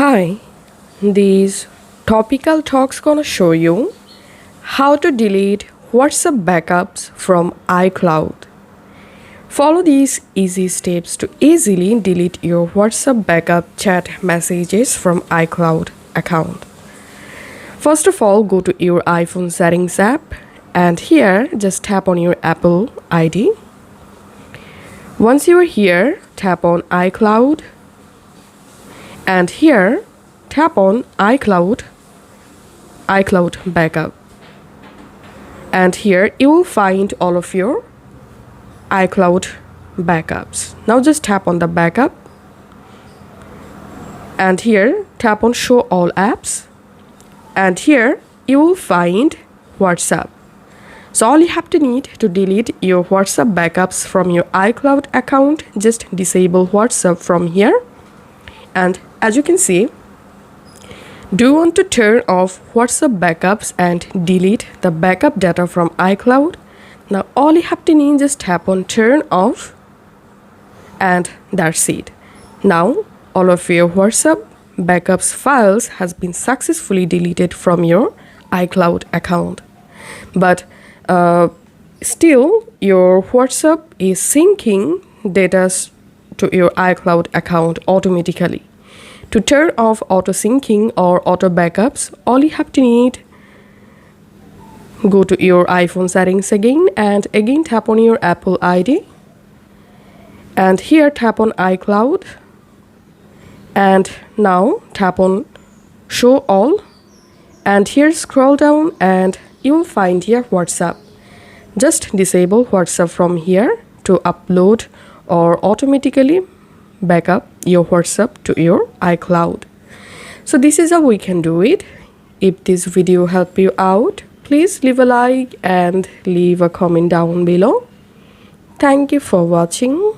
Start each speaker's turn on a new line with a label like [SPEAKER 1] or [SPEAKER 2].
[SPEAKER 1] Hi, these topical talks gonna show you how to delete WhatsApp backups from iCloud. Follow these easy steps to easily delete your WhatsApp backup chat messages from iCloud account. First of all, go to your iPhone settings app and here just tap on your Apple ID. Once you are here, tap on iCloud. And here, tap on iCloud backup. And here you will find all of your iCloud backups. Now just tap on the backup. And here, tap on show all apps. And here you will find WhatsApp. So all you have to need to delete your WhatsApp backups from your iCloud account, just disable WhatsApp from here. And as you can see, do you want to turn off WhatsApp backups and delete the backup data from iCloud? Now all you have to need is just tap on turn off and that's it. Now all of your WhatsApp backups files has been successfully deleted from your iCloud account. But still your WhatsApp is syncing data to your iCloud account automatically. To turn off auto syncing or auto backups, all you have to need, go to your iPhone settings again and again tap on your Apple ID. And here tap on iCloud. And now tap on show all. And here scroll down and you will find here WhatsApp. Just disable WhatsApp from here to upload or automatically back up your WhatsApp to your iCloud. So this is how we can do it. If this video helped you out, please leave a like and leave a comment down below. Thank you for watching.